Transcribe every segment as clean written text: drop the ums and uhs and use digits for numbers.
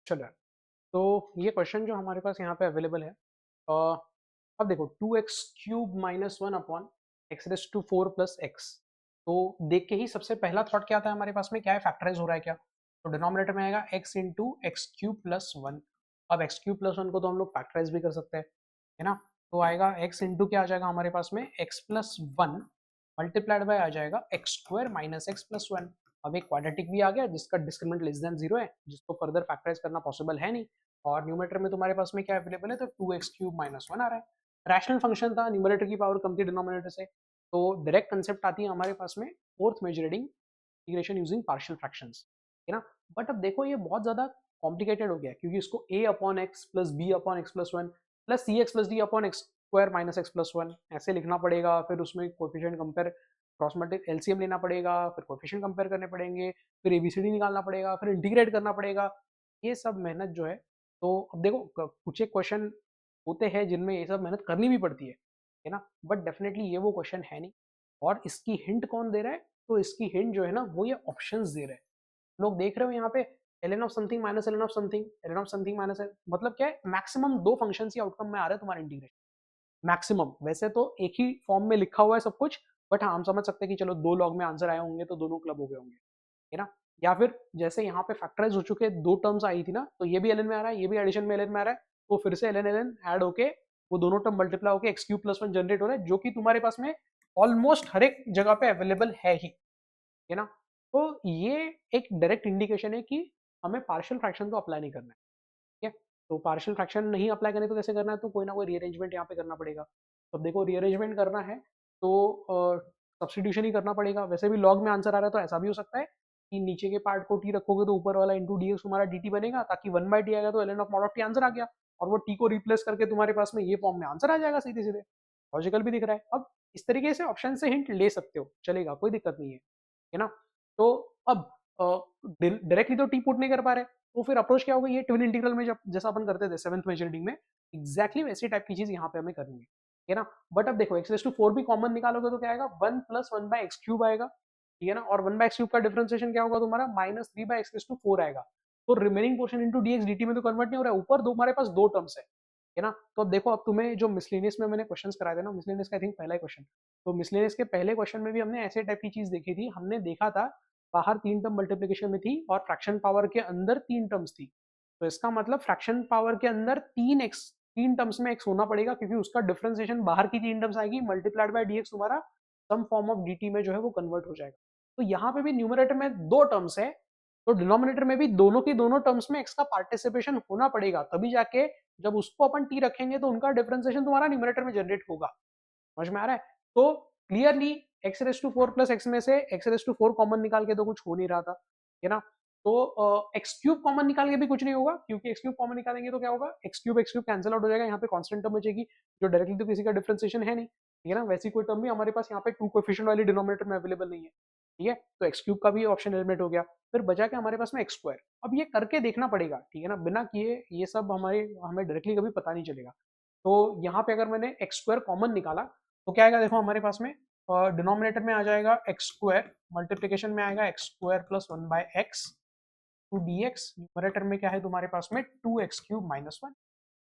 चलो, तो ये क्वेश्चन जो हमारे पास यहाँ पे अवेलेबल है, अ, अब देखो 2x³ - 1 upon x⁴ plus x. तो देख के ही सबसे पहला थॉट क्या था हमारे पास में, क्या है, फैक्टराइज हो रहा है क्या। तो डिनोमिनेटर में आएगा x इंटू x³ प्लस 1। अब x³ प्लस 1 को तो हम लोग फैक्टराइज भी कर सकते हैं, है ना। तो आएगा x इंटू क्या आ जाएगा हमारे पास में, x प्लस 1 मल्टीप्लाइड बाय आ जाएगा x² माइनस एक्स प्लस 1। अब एक क्वाड्रेटिक भी आ गया जिसका डिस्क्रिमिनेंट लेस देन 0 है, जिसको फर्दर फैक्टराइज करना पॉसिबल है नहीं। और न्यूमरेटर में तुम्हारे पास में क्या अवेलेबल है, तो 2x³ माइनस 1 आ रहा है। रैशनल फंक्शन था, न्यूमरेटर की पावर कम थी डिनोमिनेटर से, तो डायरेक्ट कंसेप्ट आती है हमारे पास में fourth measuring integration using partial fractions, है ना। बट अब देखो ये बहुत ज्यादा कॉम्प्लिकेटेड हो गया, क्योंकि इसको a upon x plus b upon x plus 1 plus c x plus d upon x² minus x plus 1 ऐसे लिखना पड़ेगा। फिर उसमें coefficient compare, cross multi LCM लेना पड़ेगा, फिर कोएफिशिएंट कंपेयर करने पड़ेंगे, फिर एबीसीडी निकालना पड़ेगा, फिर इंटीग्रेट करना पड़ेगा। ये सब मेहनत जो है, तो अब देखो कुछ एक क्वेश्चन होते हैं जिनमें ये सब मेहनत करनी भी पड़ती है ना। बट डेफिनेटली ये वो क्वेश्चन है नहीं। और इसकी हिंट कौन दे रहा है, तो इसकी हिंट जो है ना वो ये ऑप्शंस दे रहे हैं। लोग देख रहे हो यहाँ पे ln of something minus ln of something, ln of something minus, मतलब क्या है, मैक्सिमम दो फंक्शंस ही आउटकम में आ रहे हैं तुम्हारे इंटीग्रेशन। मैक्सिमम वैसे तो एक ही फॉर्म में लिखा हुआ है सब कुछ, बट हाँ हम समझ सकते हैं कि चलो दो लॉग में आंसर आए होंगे तो दोनों क्लब हो गए होंगे, है ना। या फिर जैसे यहाँ पे फैक्टराइज हो चुके दो टर्म्स आई थी ना, तो ये भी ln में आ रहा है, ये भी एडिशन में ln में आ रहा है, तो फिर से ln ln ऐड होके वो दोनों टर्म मल्टीप्लाई होके x³ प्लस 1 जनरेट हो रहा है, जो कि तुम्हारे पास में ऑलमोस्ट हर एक जगह पे अवेलेबल है ही, है ना। तो ये एक डायरेक्ट इंडिकेशन है कि हमें पार्शियल फ्रैक्शन तो अप्लाई नहीं करना है, ठीक है। तो पार्शियल फ्रैक्शन नहीं अप्लाई करने तो कैसे करना है, तो कोई ना कोई रीअरेंजमेंट यहाँ पे करना पड़ेगा। तो अब देखो रीअरेंजमेंट करना है तो सब्सटीट्यूशन ही करना पड़ेगा। वैसे भी लॉग में आंसर आ रहा है तो ऐसा भी हो सकता है कि नीचे के पार्ट को टी रखोगे तो ऊपर वाला इंटू डी एक्स तुम्हारा डी टी बनेगा, ताकि 1/t आएगा तो ln of mod of T answer आ गया, और वो टी को रिप्लेस करके तुम्हारे पास में ये फॉर्म में आंसर आ जाएगा सीधे सीधे। लॉजिकल भी दिख रहा है। अब इस तरीके से ऑप्शन से हिंट ले सकते हो, चलेगा, कोई दिक्कत नहीं है ना। तो अब डायरेक्टली तो टी पुट नहीं कर पा रहे, तो फिर अप्रोच क्या होगा, ये ट्विन इंटीग्रल में जब जैसा अपन करते थे सेवंथ मेजरिंग में, एग्जैक्टली वैसी टाइप की चीज यहाँ पे हमें करनी है ना। बट अब देखो x⁴ भी कॉमन निकालोगे तो क्या आएगा, 1 प्लस 1/x³ आएगा, ठीक है ना। और 1/x³ का डिफरेंशिएशन क्या होगा तुम्हारा, -3/x⁴ आएगा। तो remaining portion into dx dt में तो कन्वर्ट नहीं हो रहा है, ऊपर दो हमारे पास दो टर्म्स है ना। तो अब देखो, अब तुम्हें जो मिसलेनियस में मैंने क्वेश्चंस कराए थे ना, मिसलेनियस का आई थिंक पहला ही क्वेश्चन, तो मिसलेनियस के पहले क्वेश्चन में भी हमने ऐसे टाइप की चीज देखी थी। हमने देखा था बाहर तीन टर्म मल्टीप्लीकेशन में थी और फ्रैक्शन पावर के अंदर तीन टर्म्स थी। तो इसका मतलब फ्रैक्शन पावर के अंदर तीन टर्म्स में एक्स होना पड़ेगा, क्योंकि उसका डिफरेंशिएशन बाहर की तीन टर्म्स आएगी, मल्टीप्लाइड बाय dx तुम्हारा सम फॉर्म ऑफ dt में जो है वो कन्वर्ट हो जाएगा। तो यहाँ पे भी न्यूमरेटर में दो टर्म्स है, तो डिनोमिनेटर में भी दोनों की दोनों टर्म्स में x का पार्टिसिपेशन होना पड़ेगा, तभी जाके जब उसको अपन t रखेंगे तो उनका डिफरेंशिएशन तुम्हारा न्यूमरेटर में जनरेट होगा। समझ में आ रहा है। तो क्लियरली x⁴ प्लस एक्स में से x⁴ कॉमन निकाल के तो कुछ हो नहीं रहा था, है ना। तो x³ कॉमन निकाल के भी कुछ नहीं होगा, क्योंकि x³ कॉमन निकालेंगे तो क्या होगा, x³ कैंसिल आउट हो जाएगा, यहाँ पे कांस्टेंट टर्म बचेगी जो डायरेक्टली तो किसी का डिफरेंशिएशन है नहीं, ठीक है ना। वैसी कोई टर्म भी हमारे पास यहाँ पे टू कोएफिशिएंट वाली डिनोमिनेटर में अवेलेबल नहीं है, ठीक है। तो x³ का भी ऑप्शन एलिमिनेट हो गया। फिर बचा के हमारे पास में x²। अब ये करके देखना पड़ेगा, ठीक है ना, बिना किए ये सब हमें डायरेक्टली कभी पता नहीं चलेगा। तो यहाँ पे अगर मैंने x² कॉमन निकाला तो क्या आएगा, देखो हमारे पास में डिनोमिनेटर में आ जाएगा x², मल्टीप्लीकेशन में आएगा x² plus 1/x to dx, numerator में क्या है तुम्हारे पास में 2x³ माइनस 1।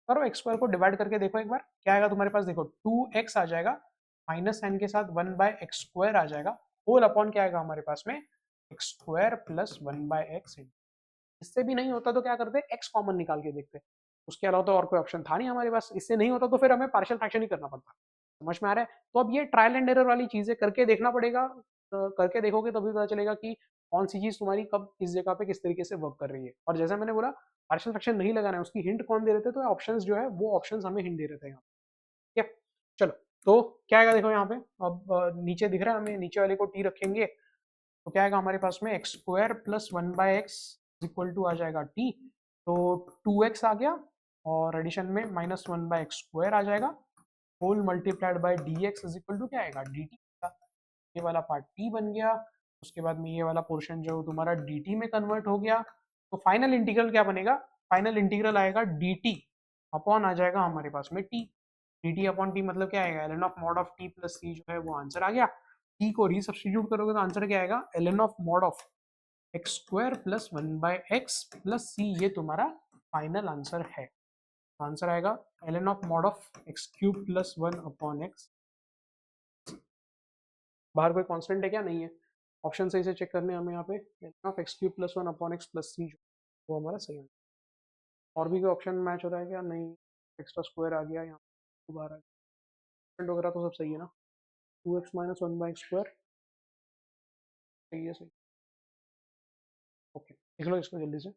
करो x² को डिवाइड करके देखो एक बार क्या आएगा तुम्हारे पास, देखो 2x आ जाएगा, माइनस साइन के साथ 1/x² आ जाएगा, होल अपॉन क्या आएगा हमारे पास में x² प्लस 1/x। इससे भी नहीं होता तो क्या करते, x कॉमन निकाल के देखते। उसके अलावा तो और कोई ऑप्शन था नहीं हमारे पास, इससे नहीं होता तो फिर हमें पार्शियल फ्रैक्शन ही करना पड़ता। समझ में आ रहा है। तो अब ये ट्रायल एंड एरर वाली चीजें करके देखना पड़ेगा, करके देखोगे तभी पता चलेगा कि कौन सी चीज तुम्हारी कब किस जगह पे किस तरीके से वर्क कर रही है। और जैसा मैंने बोला पार्शियल फ्रैक्शन नहीं लगाना है, उसकी हिंट कौन दे रहे थे, तो ऑप्शंस जो है वो ऑप्शंस हमें हिंट दे रहे थे यहाँ, ठीक है। चलो, तो क्या आएगा देखो यहाँ पे, अब नीचे दिख रहा है, हमें नीचे वाले को टी रखेंगे तो क्या आएगा हमारे पास में x² plus 1/x equal to आ जाएगा t। तो 2x आ गया और एडिशन में -1/x² आ जाएगा, whole multiplied by dx is equal to क्या आएगा dt का, ये वाला पार्ट t बन गया। उसके बाद में ये वाला पोर्शन जो तुम्हारा dt में कन्वर्ट हो गया। तो फाइनल इंटीग्रल क्या बनेगा, फाइनल इंटीग्रल आएगा dt अपॉन आ जाएगा हमारे पास में t। dt अपॉन t मतलब क्या आएगा, ln of mod of t plus c जो है वो आंसर आ गया। t को रीसब्स्टिट्यूट करोगे तो आंसर क्या आएगा, ln of mod of x² plus 1/x plus c, ये तुम्हारा फाइनल आंसर है। आंसर आएगा ln of mod of X cube plus 1 upon x. बाहर कोई कांस्टेंट है क्या? नहीं है। ऑप्शन सही से चेक करने हमें यहाँ पे ln of X cube plus 1 upon x plus C, वो हमारा सही आंसर। और भी कोई ऑप्शन मैच हो रहा है क्या? नहीं। एक्स्ट्रा स्क्वायर आ गया यहाँ पे, बाहर आ गया वगैरह तो सब सही है ना। 2x माइनस 1 बाई स्क्वायर सही है, सही। ओके, देख लो इसको जल्दी से।